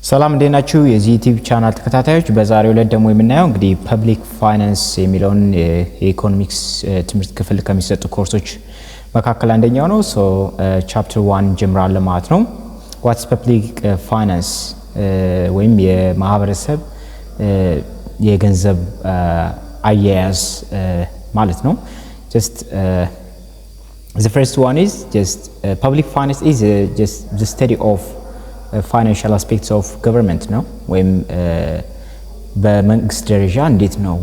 ሰላም እንደናችሁ የዚህ ዩቲዩብ ቻናል ተከታታዮች በዛሬው ዕለት ደግሞ የምናየው እንግዲህ ፐብሊክ ፋይናንስ የሚለውን የኢኮኖሚክስ ትምህርት ክፍል ከሚሰጡ ኮርሶች መካከል አንደኛው ነው። ሶ ቻፕተር 1 ጀምራለን ማለት ነው። ዋትስ ፐብሊክ ፋይናንስ ወይም የማህበረሰብ የገንዘብ አያያዝ ማለት ነው። just the first one is just public finance is just the study of financial aspects of government ነው ወይም በመንግስት ደረጃ እንዴት ነው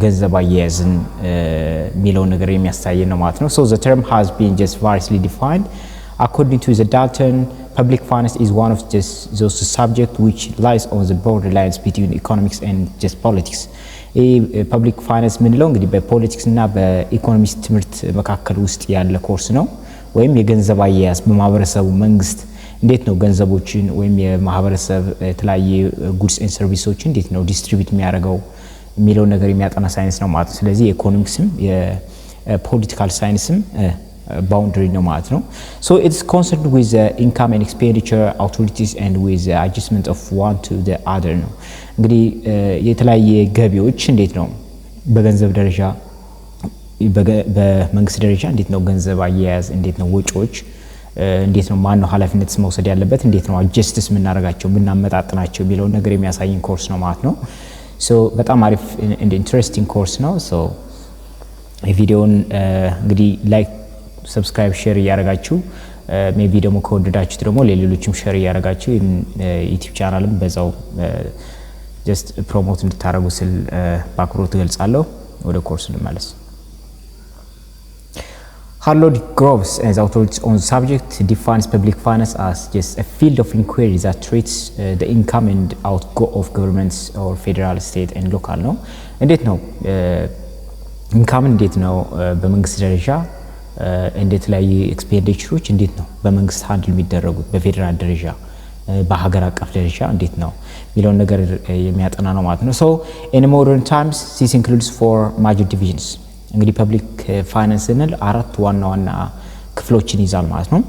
ገንዘብ አያያዝን የሚለው ነገር የሚያሳይ ነው ማለት ነው። So the term has been just variously defined according to the Dalton. Public finance is one of just those subjects which lies on the borderlines between economics and just politics. ፐብሊክ ፋይናንስ ምንለው እንግዲህ በፖለቲክስ እና በኢኮኖሚክስ ትምህርት መካከል ውስጥ ያለ ኮርስ ነው። ወይም የገንዘብ አያያዝ በማህበረሰቡ መንግስት እንዴት ነው ገንዘቦችን ወይም የማህበረሰብ የተለያየ ጉድስ ኤንድ ሰርቪሶችን እንዴት ነው ዲስትሪቢዩት የሚያደርገው የሚለው ነገር የሚያጠና ሳይንስ ነው ማለት ነው። ስለዚህ የኢኮኖሚክስም የፖለቲካል ሳይንስም boundary ነው ማለት ነው። So it's concerned with the income and expenditure authorities and with the adjustment of one to the other ነው። እንግዲህ የተለያየ ገቢዎች እንዴት ነው በገንዘብ ደረጃ በመንግስት ደረጃ እንዴት ነው ገንዘብ አያያዝ እንዴት ነው ወጪዎች እንዴት ነው ማን ነው ኃላፊነት መውሰድ ያለበት እንዴት ነው አጀስትስ ምናረጋቸው ምናመጣጥናቸው የሚለው ነገር የሚያሳይን ኮርስ ነው ማለት ነው። So በጣም አሪፍ and interesting ኮርስ ነው። So የቪዲዮውን እንግዲህ ላይክ ሰብስክራይብ ሼር ያረጋችሁ ሜቢ ደግሞ ከወደዳችሁ ደግሞ ለሌሎችም ሼር ያረጋችሁ ዩቲዩብ ቻናልም በዛው ጀስት ፕሮሞት እንድታረጉ ስል በአክብሮት ገልጻለሁ። ወደ ኮርሱ እንመለስ። Harold Groves as authorities on the subject defines public finance as just a field of inquiry that treats the income and outgo of governments or federal, state and local ነው። እንዴት ነው ኢንካም እንዴት ነው በመንግስት ደረጃ እንዴት ላይ ኤክስፔንዲቸሮች እንዴት ነው በመንግስት ሃንድል የሚደረጉት በፌደራል ደረጃ በሀገር አቀፍ ደረጃ እንዴት ነው የሚለው ነገር የሚያጠና ነው ማለት ነው። So in modern times this includes four major divisions. እንግዲህ ፐብሊክ ፋይናንስ እንል አራት ዋና ዋና ክፍሎችን ይዛል ማለት ነው።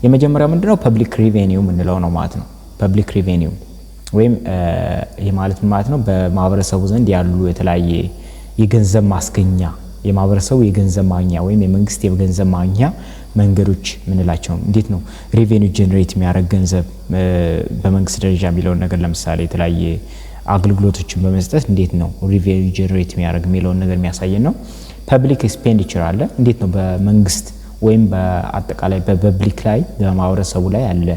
የመጀመሪያው ምንድነው ፐብሊክ ሪቬኒው ምንለው ነው ማለት ነው። ፐብሊክ ሪቬኒው ወይም ማለት ነው በማህበረሰቡ ዘንድ ያሉ የተለያየ የገንዘብ ማስገኛ የማህበረሰቡ የገንዘብ ማግኛ ወይም የመንግስት የገንዘብ ማግኛ መንገዶች ምንላቸው እንዴት ነው ሪቬኒው ጀነሬት የሚያደርግ ገንዘብ በመንግስት ደረጃ የሚለው ነገር ለምሳሌ የተለያየ አገልግሎቶችን በመስጠት እንዴት ነው ሪቬኒው ጀነሬት የሚያደርግ የሚለው ነገር የሚያሳየን ነው። ፐብሊክ ኤክስፔንዲቸር አለ እንዴት ነው በመንግስት ወይም በአጠቃላይ በፐብሊክ ላይ በማህበረሰቡ ላይ ያለ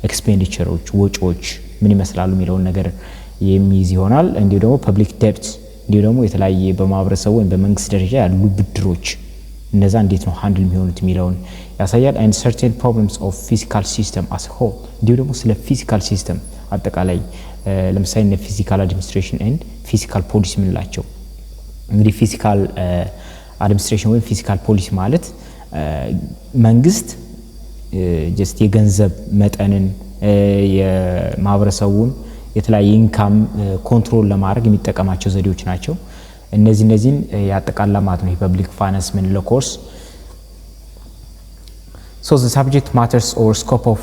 ኤክስፔንዲቸሮች ወጪዎች ምን ይመስላሉ የሚለው ነገር የሚይዝ ይሆናል። እንዲሁ ደግሞ ፐብሊክ ዴብት እንዲሁ ደግሞ የተለያየ በማህበረሰቡ ወይም በመንግስት ደረጃ ያሉ ብድሮች እነዛ እንዴት ነው ሃንድል የሚሆኑት የሚለውን ያሳያል። and certain problems of physical system as a whole እንዲሁ ደግሞ ስለ ፊዚካል ሲስተም አጠቃላይ ለምሳሌ እነ ፊዚካል አድሚኒስትሬሽን and ፊዚካል ፖሊሲ ምንላቸው እንግዲህ ፊዚካል አድሚኒስትሬሽን ወይም ፊዚካል ፖሊሲ ማለት መንግስት ጀስት የገንዘብ መጠንን የማህበረሰቡን የተለያየ ኢንካም ኮንትሮል ለማድረግ የሚጠቀማቸው ዘዴዎች ናቸው። እነዚህን ያጠቃልላል ማለት ነው የፐብሊክ ፋይናንስ ምንለው ኮርስ። So the subject matters or scope of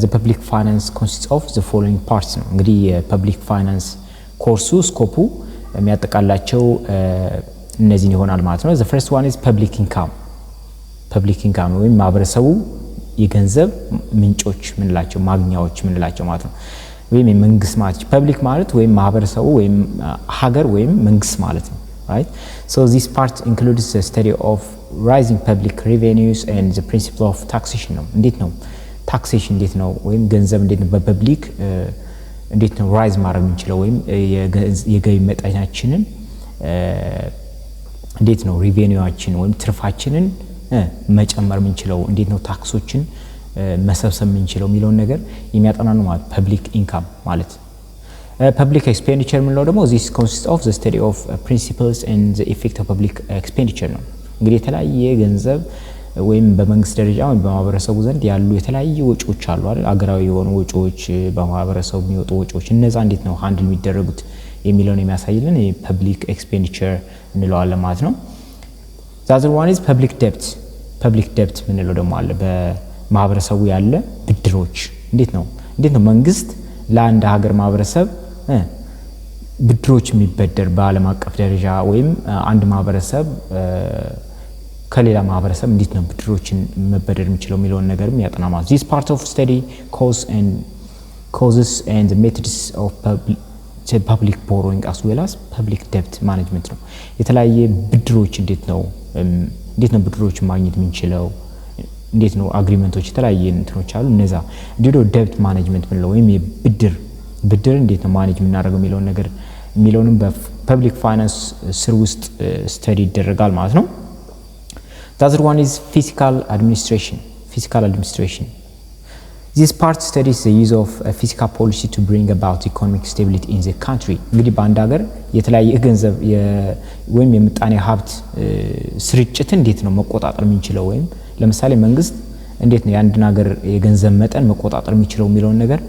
the public finance consists of the following parts ነው። እንግዲህ የፐብሊክ ፋይናንስ ኮርሱ ስኮፑ የሚያጠቃልላቸው እነዚህን ይሆናል ማለት ነው። The first one is public income. public income ወይም ማህበረሰቡ የገንዘብ ምንጮች ምንላቸው ማግኛዎች ምንላቸው ማለት ነው። ወይም የመንግስት ማለት ፐብሊክ ማለት ወይም ማህበረሰቡ ወይም ሀገር ወይም መንግስት ማለት ነው right. So this part includes the study of rising public revenues and the principle of taxation ነው። እንዴት ነው ታክሴሽን እንዴት ነው ወይም ገንዘብ እንዴት ነው በፐብሊክ እንዴት ነው ራይዝ ማድረግ የምንችለው ወይም የገቢ መጠናችንን እንዴት ነው ሪቬኒውአችን ወይም ትርፋችንን መጨመር የምንችለው እንዴት ነው ታክሶችን መሰብሰብ የምንችለው የሚለውን ነገር የሚያጠና ነው ማለት ፐብሊክ ኢንካም ማለት። ፐብሊክ ኤክስፔንዲቸር ምንለው ደግሞ this consists of the study of principles and the effect of public expenditure ነው። እንግዲህ የተለያየ ገንዘብ ወይም በመንግስት ደረጃ ወይም በማህበረሰቡ ዘንድ ያሉ የተለያየ ወጪዎች አሉ አይደል አገራዊ የሆኑ ወጪዎች በማህበረሰቡ የሚወጡ ወጪዎች እነዛ እንዴት ነው ሃንድል የሚደረጉት የሚለውን የሚያሳይልን የፐብሊክ ኤክስፔንዲቸር እንለዋለን ማለት ነው። The other one is public debt. public debt ምንለው ደግሞ አለ በማህበረሰቡ ያለ ብድሮች እንዴት ነው መንግስት ለአንድ ሀገር ማህበረሰብ ብድሮች የሚበደር በዓለም አቀፍ ደረጃ ወይም አንድ ማህበረሰብ ከሌላ ማህበረሰብ እንዴት ነው ብድሮችን መበደር የሚችለው የሚለውን ነገርም ያጠናማል። This part of study causes and methods of public borrowing as well as public debt management ነው። የተለያየ ብድሮች እንዴት ነው ብድሮችን ማግኘት የምንችለው እንዴት ነው አግሪመንቶች የተለያየ እንትኖች አሉ እነዛ እንዲሁ debt management ምንለው ወይም ብድር እንዴት ነው ማኔጅ የምናደርገው የሚለውን ነገር የሚለውንም በፐብሊክ ፋይናንስ ስር ውስጥ ስተዲ ይደረጋል ማለት ነው። The other one is fiscal administration. This part studies the use of a fiscal policy to bring about economic stability in the country. እንግዲህ በአንድ ሀገር የተለያየ ገንዘብ ወይም የምጣኔ ሀብት ስርጭት እንዴት ነው መቆጣጠር የምንችለው ወይም ለምሳሌ መንግስት እንዴት ነው የአንድን ሀገር የገንዘብ መጠን መቆጣጠር የሚችለው የሚለውን ነገር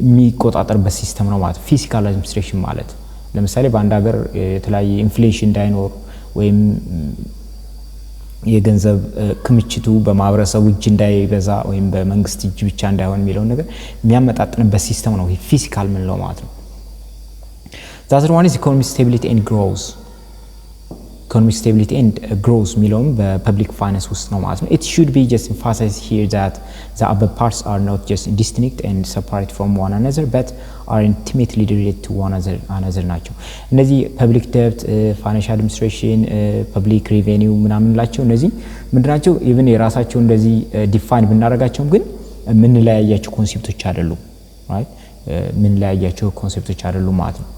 የሚቆጣጠርበት ሲስተም ነው ማለት ፊስካል አድሚኒስትሬሽን ማለት። ለምሳሌ በአንድ ሀገር የተለያየ ኢንፍሌሽን እንዳይኖር ወይም የገንዘብ ክምችቱ በማህበረሰቡ እጅ እንዳይበዛ ወይም በመንግስት እጅ ብቻ እንዳይሆን የሚለው ነገር የሚያመጣጥንበት ሲስተም ነው ፊስካል ምን ነው ማለት ነው። The other one is economic stability and growth የሚለውም በፐብሊክ ፋይናንስ ውስጥ ነው ማለት ነው። It should be just emphasized here that the above parts are not just distinct and separate from one another but are intimately related to one another ናቸው። እነዚህ ፐብሊክ ደብት ፋይናንሻል አድሚኒስትሬሽን ፐብሊክ ሪቬኒው ምናምን ላቸው እነዚህ ምንድናቸው ኢቭን የራሳቸው እንደዚህ ዲፋይን ብናደርጋቸውም ግን ምን ለያያቸው ኮንሴፕቶች አይደሉም right ምን ለያያቸው ኮንሴፕቶች አይደሉም ማለት ነው።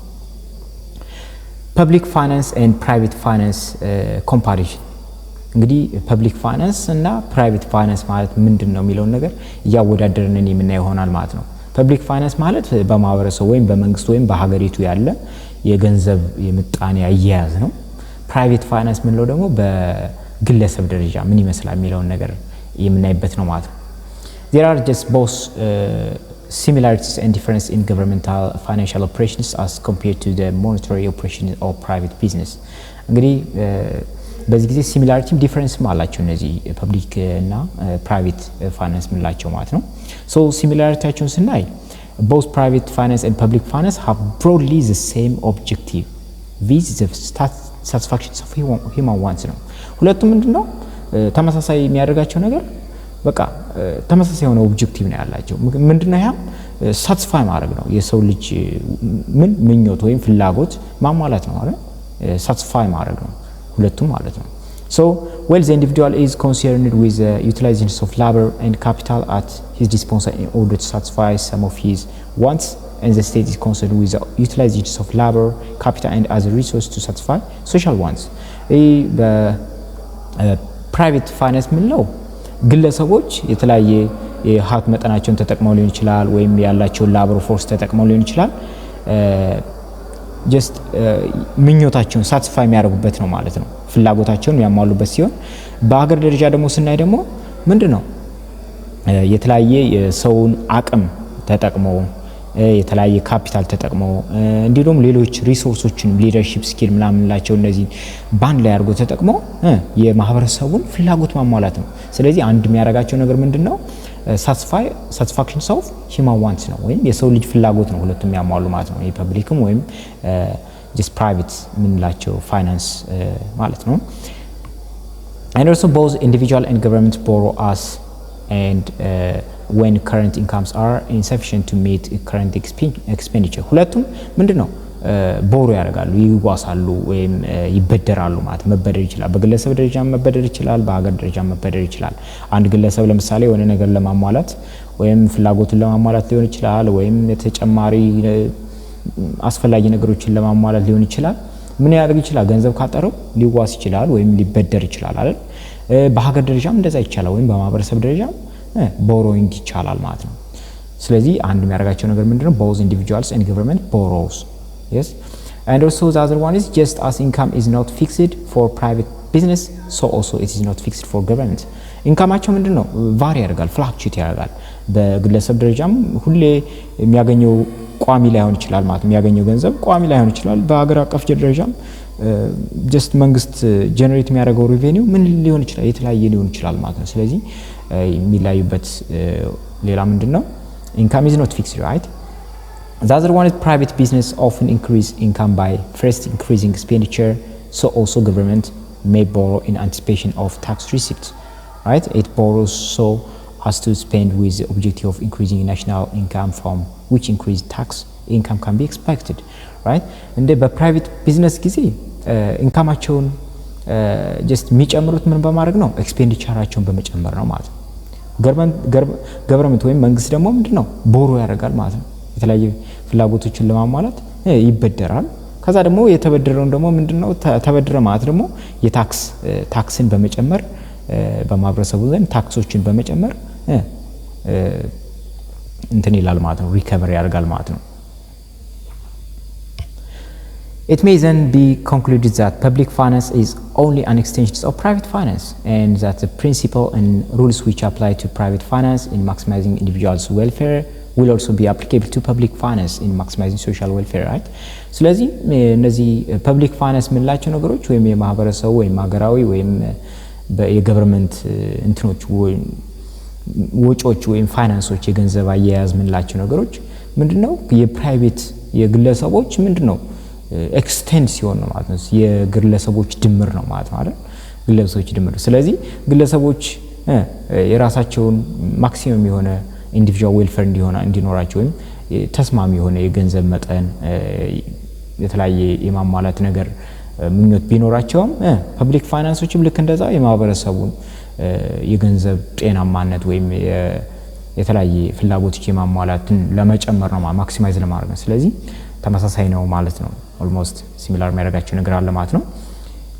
Public finance and private finance comparison እንግዲህ ፐብሊክ ፋይናንስ እና ፕራይቬት ፋይናንስ ማለት ምንድነው የሚለው ነገር ያወዳደርን የምናየው ይሆናል ማለት ነው። ፐብሊክ ፋይናንስ ማለት በማህበረሰቡ ወይም በመንግስት ወይም በሀገሪቱ ያለ የገንዘብ የምጣኔ አያያዝ ነው። ፕራይቬት ፋይናንስ ምንለው ደግሞ በግለሰብ ደረጃ ምን ይመስላል የሚለው ነገር የምናይበት ነው ማለት ነው። There are just both similarities and difference in governmental financial operations as compared to the monetary operations of private business. እንግዲህ በዚህ ጊዜ ሲሚላሪቲም ዲፈረንስም አላቸው እነዚህ ፐብሊክ እና ፕራይቬት ፋይናንስ ምንላቸው ማለት ነው። ሶ ሲሚላሪቲያቸውን ስናይ both private finance and public finance have broadly the same objective with the satisfaction of human wants ነው። ሁለቱም ምንድነው ተመሳሳይ የሚያደርጋቸው ነገር በቃ ተመሳሳይ የሆነ ኦብጀክቲቭ ነው ያላቸው ምንድነው ያ ሳቲስፋይ ማድረግ ነው የሰው ልጅ ምኞት ወይም ፍላጎት ማሟላት ነው አይደል ሳቲስፋይ ማድረግ ነው ሁለቱም ማለት ነው። So while the individual is concerned with the utilization of labor and capital at his disposal in order to satisfy some of his wants and the state is concerned with the utilization of labor capital and other resources to satisfy social wants. private finance ምንለው ግለሰቦች የተለያየ የሀብት መጠናቸውን ተጠቅመው ሊሆን ይችላል ወይም ያላቸው ላበር ፎርስ ተጠቅመው ሊሆን ይችላል just ምኞታቸውን ሳቲስፋይ የሚያደርጉበት ነው ማለት ነው ፍላጎታቸውን የሚያሟሉበት ሲሆን በአገር ደረጃ ደግሞ ስናይ ደግሞ ምንድነው የተለያየ የሰውን አቅም ተጠቅመው የተለያየ ካፒታል ተጠቅመው እንዲሁም ሌሎች ሪሶርሶችን ሊደርሺፕ ስኪል ምናምንላቸው እነዚህ ባንድ ላይ አድርጎ ተጠቅመው የማህበረሰቡን ፍላጎት ማሟላት ነው። ስለዚህ አንድ የሚያደርጋቸው ነገር ምንድነው satisfaction of human wants ነው ወይም የሰው ልጅ ፍላጎት ነው ሁለቱም የሚያሟሉ ማለት ነው። የፐብሊክም ወይም just private ምንላቸው ፋይናንስ ማለት ነው። And also both individual and government borrow us and when current incomes are insufficient to meet current expenditure ሁለቱም ምንድነው ቦሮ ያደርጋሉ ይዋሳሉ ወይም ይበደራሉ ማለት መበደር ይችላል በግለሰብ ደረጃ መበደር ይችላል በሀገር ደረጃ መበደር ይችላል። አንድ ግለሰብ ለምሳሌ የሆነ ነገር ለማሟላት ወይም ፍላጎቱን ለማሟላት ሊሆን ይችላል ወይም የተጨማሪ አስፈላጊ ነገሮችን ለማሟላት ሊሆን ይችላል ምን ያደርግ ይችላል ገንዘብ ካጠረው ሊዋስ ይችላል ወይም ሊበደር ይችላል አይደል። በሀገር ደረጃም እንደዛ ይቻላል ወይም በማህበረሰብ ደረጃ borrowing ይቻላል ማለት ነው። ስለዚህ አንድ የሚያደርጋቸው ነገር ምንድነው both individuals and government borrows. Yes, and also the other one is just as income is not fixed for private business so also it is not fixed for government. ኢንካማቸው ምንድነው ቫሪ ያደርጋል ፍላክቹዌት ያደርጋል በግለሰብ ደረጃም ሁሌ የሚያገኘው ቋሚ ላይሆን ይችላል ማለት የሚያገኘው ገንዘብ ቋሚ ላይሆን ይችላል በአገር አቀፍ ደረጃም just መንግስት ጀነሬት የሚያደርገው ሪቬኒው ምን ሊሆን ይችላል የተለያየ ሊሆን ይችላል ማለት ነው። ስለዚህ የሚላዩበት ሌላ ምንድነው income is not fixed, right? The other one is private business often increase income by first increasing expenditure, so also government may borrow in anticipation of tax receipts, right? It borrows so as to spend with the objective of increasing national income from which increased tax income can be expected, right? And the private business ጊዜ ኢንካማቸውን ጀስት የሚጨምሩት ምን በማድረግ ነው? ኤክስፔንዲቸራቸውን በመጨመር ነው ማለት ነው። ገቨርንመንት ወይም መንግስት ደግሞ ምንድነው ቦሮ ያደርጋል ማለት ነው። የተለያየ ፍላጎቶችን ለማሟላት ይበደራል። ከዛ ደግሞ የተበደረውን ደግሞ ምንድነው ተበደረ ማለት ደግሞ ታክስን በመጨመር በማህበረሰቡ ዘንድ ታክሶችን በመጨመር እንትን ይላል ማለት ነው። ሪከቨሪ ያደርጋል ማለት ነው። It may then be concluded that public finance is only an extension of private finance, and that the principle and rules which apply to private finance in maximizing individuals' welfare will also be applicable to public finance in maximizing social welfare, right? ስለዚህ እነዚህ ፐብሊክ ፋይናንስ የምንላቸው ነገሮች ወይም የማህበረሰቡ ወይም ሀገራዊ ወይም የገቨርንመንት እንትኖች ወጪዎች ወይም ፋይናንሶች የገንዘብ አያያዝ የምንላቸው ነገሮች ምንድነው የፕራይቬት የግለሰቦች ምንድነው ኤክስቴንድ ሲሆን ነው ማለት ነው። የግለሰቦች ድምር ነው ማለት ነው አይደል? ግለሰቦች ድምር። ስለዚህ ግለሰቦች የራሳቸውን ማክሲመም የሆነ ኢንዲቪጁዋል ዌልፌር እንዲኖራቸው ወይም ተስማሚ የሆነ የገንዘብ መጠን የተለያየ የማሟላት ነገር ምኞት ቢኖራቸውም ፐብሊክ ፋይናንሶችም ልክ እንደዛ የማህበረሰቡን የገንዘብ ጤናማነት ወይም የተለያየ ፍላጎቶች የማሟላትን ለመጨመር ነው ማክሲማይዝ ለማድረግ ነው። ስለዚህ ተመሳሳይ ነው ማለት ነው። ኦልሞስት ሲሚላር የሚያደርጋቸው ነገር አለ ማለት ነው።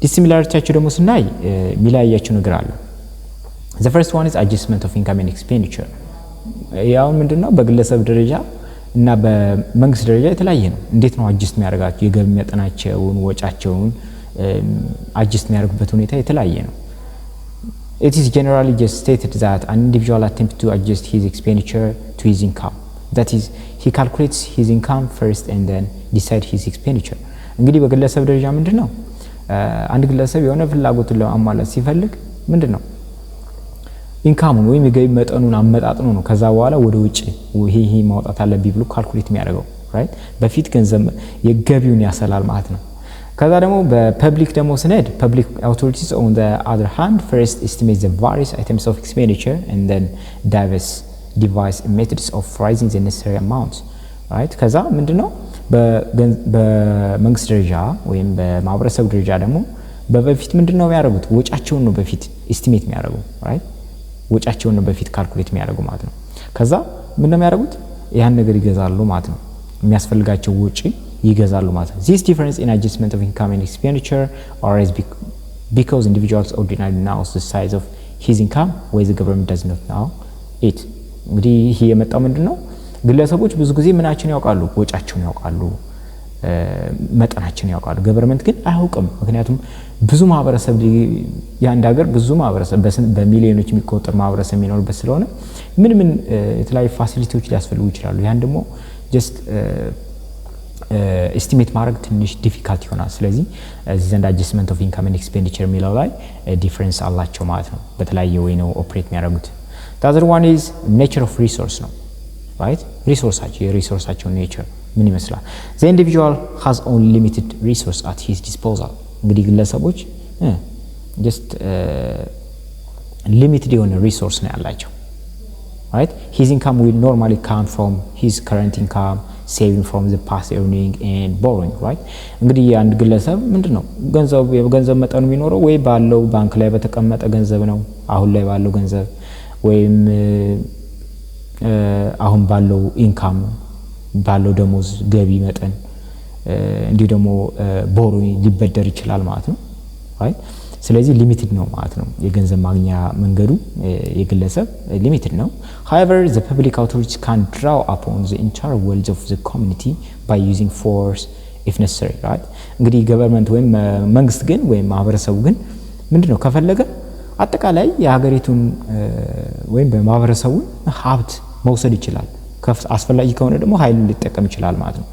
ዲሲሚላሪቲያቸው ደግሞ ስናይ የሚለያያቸው ነገር አለ። the first one is adjustment of income and expenditure። ያው ምንድነው በግለሰብ ደረጃ እና በመንግስት ደረጃ የተለያየ ነው። እንዴት ነው አጅስት የሚያደርጋቸው የገቢ መጠናቸውን ወጫቸውን አጅስት የሚያደርጉበት ሁኔታ የተለያየ ነው። It is generally just stated that an individual attempts to adjust his expenditure to his income. That is, he calculates his income first and then decide his expenditure. እንግዲህ በግለሰብ ደረጃ ምንድነው አንድ ግለሰብ የሆነ ፍላጎቱን ለማሟላት ሲፈልግ ምንድነው ኢንካሙን ወይም የገቢ መጠኑን አመጣጥኖ ነው ከዛ በኋላ ወደ ውጪ ይሄ ማውጣት አለብኝ ብሎ ካልኩሌት የሚያደርገው ራይት። በፊት ገንዘብ የገቢውን ያሰላል ማለት ነው። ከዛ ደግሞ በፐብሊክ ደግሞ ስንሄድ public authorities on the other hand first estimate the various items of expenditure and then devise methods of raising the necessary amounts, right? ከዛ ምንድነው በመንግስት ደረጃ ወይም በማህበረሰብ ደረጃ ደግሞ በፊት ምንድነው የሚያደርጉት ወጫቸውን ነው በፊት ኤስቲሜት የሚያደርጉ right? ወጫቸውን ነው በፊት ካልኩሌት የሚያደርጉ ማለት ነው። ከዛ ምንድነው የሚያደርጉት ያን ነገር ይገዛሉ ማለት ነው። የሚያስፈልጋቸው ወጪ ይገዛሉ ማለት ነው። This difference in adjustment of income and expenditure arises because individuals ordinarily knows the size of his income while the government does not know it. እንግዲህ ይሄ የመጣው ምንድነው ግለሰቦች ብዙ ጊዜ ምናችን ያውቃሉ ወጫቸውን ያውቃሉ መጠናችን ያውቃሉ። ገቨርንመንት ግን አያውቅም። ምክንያቱም ብዙ ማህበረሰብ ያንድ ሀገር ብዙ ማህበረሰብ በሚሊዮኖች የሚቆጠር ማህበረሰብ የሚኖርበት ስለሆነ ምን የተለያዩ ፋሲሊቲዎች ሊያስፈልጉ ይችላሉ። ያን ደግሞ ጀስት ኤስቲሜት ማድረግ ትንሽ ዲፊካልት ይሆናል። ስለዚህ እዚህ ዘንድ አጀስትመንት ኦፍ ኢንካም ኤንድ ኤክስፔንዲቸር የሚለው ላይ ዲፈረንስ አላቸው ማለት ነው። በተለያየ ወይ ነው ኦፕሬት የሚያደርጉት። the other one is nature of resource ነው right? የሪሶርሳቸው nature ምን ይመስላል? the individual has only limited resource at his disposal። እንግዲህ ግለሰቦች just limited የሆነ ሪሶርስ ነው ያላቸው right? his income will normally come from his current income, saving from the past earning and borrowing right? እንግዲህ አንድ ግለሰብ ምንድነው ገንዘብ መጠኑ የሚኖረው ወይ ባለው ባንክ ላይ በተቀመጠ ገንዘብ ነው አሁን ላይ ባለው ገንዘብ ወይም አሁን ባለው ኢንካም ባለው ደሞዝ ገቢ መጠን እንዲሁ ደግሞ ቦሮዊንግ ሊበደር ይችላል ማለት ነው right? ስለዚህ ሊሚትድ ነው ማለት ነው የገንዘብ ማግኛ መንገዱ የግለሰብ ሊሚትድ ነው። however the public authorities can draw upon the entire wealth of the community by using force if necessary right? እንግዲህ ገቨርንመንት ወይም መንግስት ግን ወይም ማህበረሰቡ ግን ምንድነው ከፈለገ አጠቃላይ የሀገሪቱን ወይም በማህበረሰቡ ሀብት መውሰድ ይችላል። አስፈላጊ ከሆነ ደግሞ ኃይል ሊጠቀም ይችላል ማለት ነው።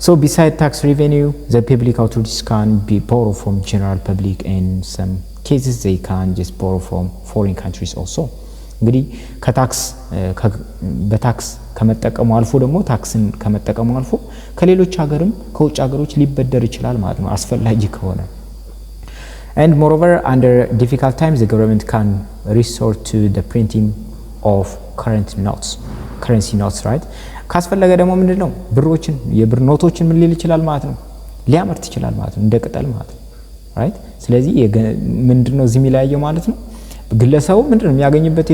So beside tax revenue, the public authorities can be borrow from general public and some cases they can just borrow from foreign countries also. እንግዲህ በታክስ ከመጠቀሙ አልፎ ደግሞ ታክስን ከመጠቀሙ አልፎ ከሌሎች ሀገርም ከውጭ ሀገሮች ሊበደር ይችላል ማለት ነው አስፈላጊ ከሆነ and moreover under difficult times the government can resort to the printing of currency notes right ካስፈለገ ደግሞ ምንድነው ብሮችን የብር ኖቶችን ምን ሊል ይችላል ማለት ነው ሊያመርት ይችላል ማለት ነው እንደ ቅጠል ማለት ነው right ስለዚህ ምንድነው እዚህ የሚለያየው ማለት ነው ግለሰቡ ምንድነው የሚያገኝበት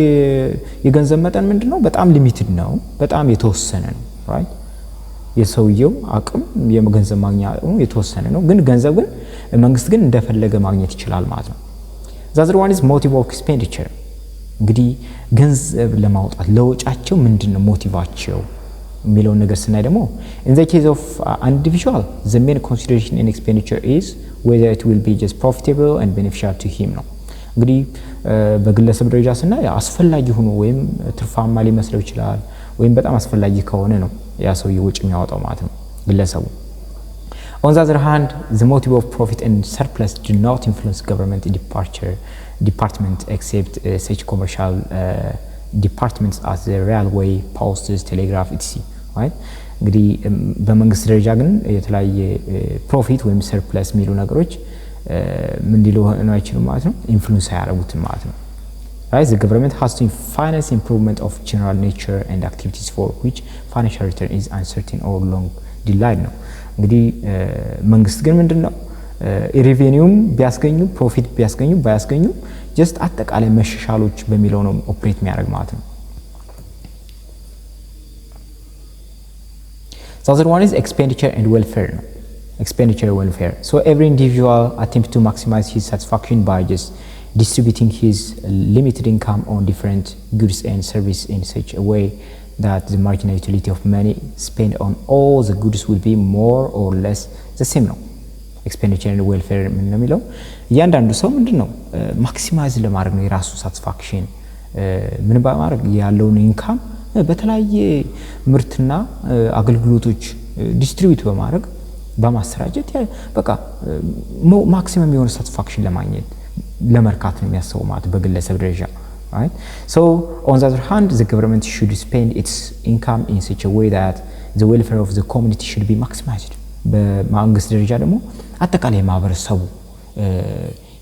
የገንዘብ መጠን ምንድነው በጣም ሊሚትድ ነው በጣም የተወሰነ ነው right የሰውየው አቅም የገንዘብ ማግኛ የተወሰነ ነው ግን ገንዘብ ግን መንግስት ግን እንደፈለገ ማግኘት ይችላል ማለት ነው the other one is motive of expenditure እንግዲህ ገንዘብ ለማውጣት ለወጫቸው ምንድነው ሞቲቫቸው የሚለው ነገር ስናይ ደግሞ in the case of an individual the main consideration in expenditure is whether it will be just profitable and beneficial to him ነው እንግዲህ በግለሰብ ደረጃ ስናይ አስፈላጊ ሆኖ ወይም ትርፋማ ሊመስለው ይችላል ወይም በጣም አስፈላጊ ከሆነ ነው ያ ሰውዬው ወጪ የሚያወጣው ማለት ነው ግለሰቡ on the other hand the motive of profit and surplus do not influence government department except such commercial departments as the railway postes telegraph etc right እንግዲህ በመንግስት ደረጃ ግን የተለያየ ፕሮፊት ወይም ሰርፕለስ የሚሉ ነገሮች ምን ሊሉ ነው አይችሉም ማለት ነው ኢንፍሉዌንስ ያደርጉትን ማለት ነው right the government has to finance improvement of general nature and activities for which financial return is uncertain or long delayed ነው እንግዲህ መንግስት ግን ምንድነው ሬቬኒውም ቢያስገኙ ፕሮፊት ቢያስገኙ ባያስገኙ just አጠቃላይ መሻሻሎች በሚለው ነው ኦፕሬት የሚያደርግ ማለት ነው the other one is expenditure and welfare ነው expenditure and welfare so every individual attempts to maximize his satisfaction by just distributing his limited income on different goods and services in such a way that the marginal utility of money spent on all the goods will be more or less the same ነው expenditure and welfare ምን ነው የሚለው እያንዳንዱ ሰው ምንድነው ማክሲማይዝ ለማድረግ ነው የራሱ ሳቲስፋክሽን ምን በማድረግ ያለውን ኢንካም በተለያየ ምርትና አገልግሎቶች ዲስትሪቢዩት በማድረግ በማሰራጨት በቃ ማክሲመም የሆነ ሳቲስፋክሽን ለማግኘት ለመርካት ነው የሚያስበው ማለት በግለሰብ ደረጃ right so on the other hand the government should spend its income in such a way that the welfare of the community should be maximized በመንግስት ደረጃ ደግሞ አጠቃላይ ማህበረሰቡ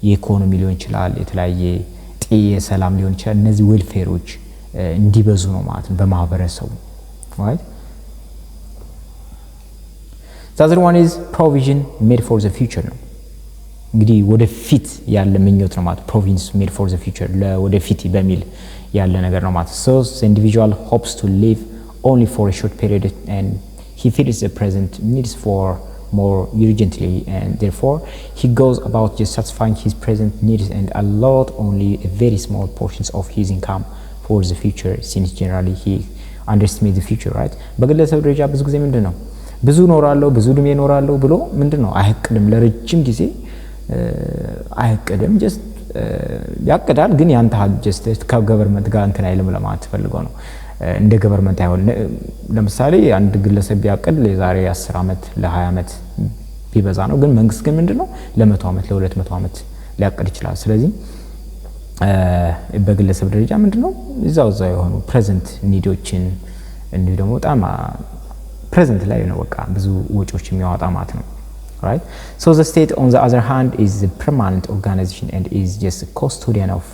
የኢኮኖሚ ሊሆን ይችላል የተለያየ ሰላም ሊሆን ይችላል እነዚህ ዌልፌሮች እንዲበዙ ነው ማለት ነው በማህበረሰቡ right the other one is provision made for the future ነው እንግዲህ ወደፊት ያለ ምኞት ነው ማለት provisions made for the future ለወደፊት በሚል ያለ ነገር ነው ማለት so the individual hopes to live only for a short period and he feels the present needs for more urgently and therefore he goes about just satisfying his present needs and allot only a very small portions of his income for the future since generally he underestimates the future right በግለሰብ ደረጃ ብዙ ጊዜ ምንድነው ብዙ ኖራለሁ ብዙ እድሜ ኖራለሁ ብሎ ምንድነው አይቀድም ለረጅም ጊዜ አይቀድም just ያቀዳል ግን ያንተ just ከገቨርንመንት ጋር እንትን አይልም ለማለት ፈልገው ነው እንደ ገቨርንመንት አይሆን ለምሳሌ አንድ ግለሰብ ቢያቀድ ለዛሬ 10 አመት ለ20 አመት ቢበዛ ነው ግን መንግስት ግን ምንድነው ለ100 አመት ለ200 አመት ሊያቀድ ይችላል ስለዚህ በግለሰብ ደረጃ ምንድነው እዛው የሆኑ ፕሬዘንት ኒዶችን እንዴ ደግሞ በጣም ፕሬዘንት ላይ ነው በቃ ብዙ ወጪዎች የሚያወጣ ማለት ነው right so the state on the other hand is the permanent organization and is just a custodian of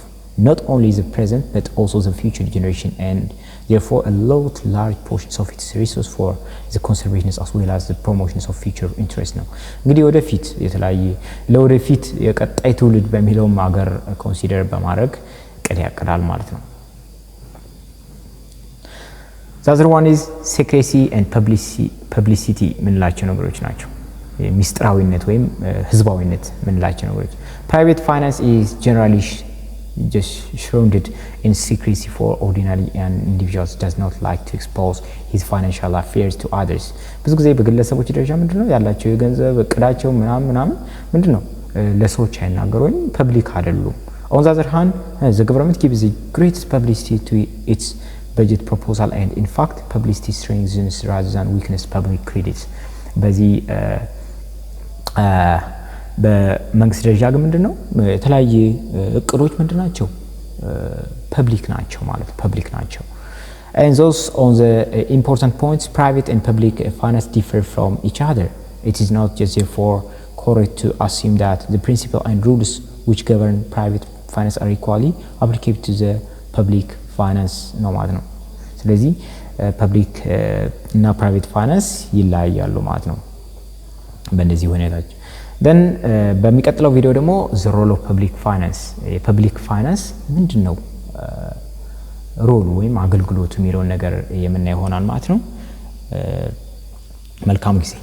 not only the present but also the future generation and therefore allot large portions of its resources for the conservation as well as the promotion of future interest ነው እንግዲህ ወደፊት የተለያየ ለወደፊት የቀጣይ ትውልድ በሚለው ማገር ኮንሲደር በማድረግ ቅድ ያቀዳል ማለት ነው the other one is secrecy and publicity ምንላቸው ነገሮች ናቸው ሚስጥራዊነት ወይም ህዝባዊነት ምንላቸው ነገሮች private finance is generally just shrouded in secrecy for ordinary and individuals does not like to expose his financial affairs to others ብዙ ጊዜ በግለሰቦች ደረጃ ምንድነው ያላቸው የገንዘብ እቅዳቸው ምናምን ምንድነው ለሰዎች አይናገሩም ፐብሊክ አይደሉም on the other hand the government gives the greatest publicity to its budget proposal and in fact publicity strengthens rather than weakness public credit በዚህ በመንግስት ደረጃ ግን ምንድነው የተለያየ እቅዶች ምንድናቸው ፐብሊክ ናቸው ማለት ፐብሊክ ናቸው and those on the important points private and public finance differ from each other it is not just therefore correct to assume that the principle and rules which govern private finance are equally applicable to the public finance ነው ማለት ነው ስለዚህ ፐብሊክ እና ፕራይቬት ፋይናንስ ይለያያሉ ማለት ነው በእነዚህ ሁኔታዎች then በሚቀጥለው ቪዲዮ ደግሞ the role of public finance የፐብሊክ ፋይናንስ ምንድነው ሮል ወይም አገልግሎቱ የሚለውን ነገር የምናይ ይሆናል ማለት ነው መልካም ጊዜ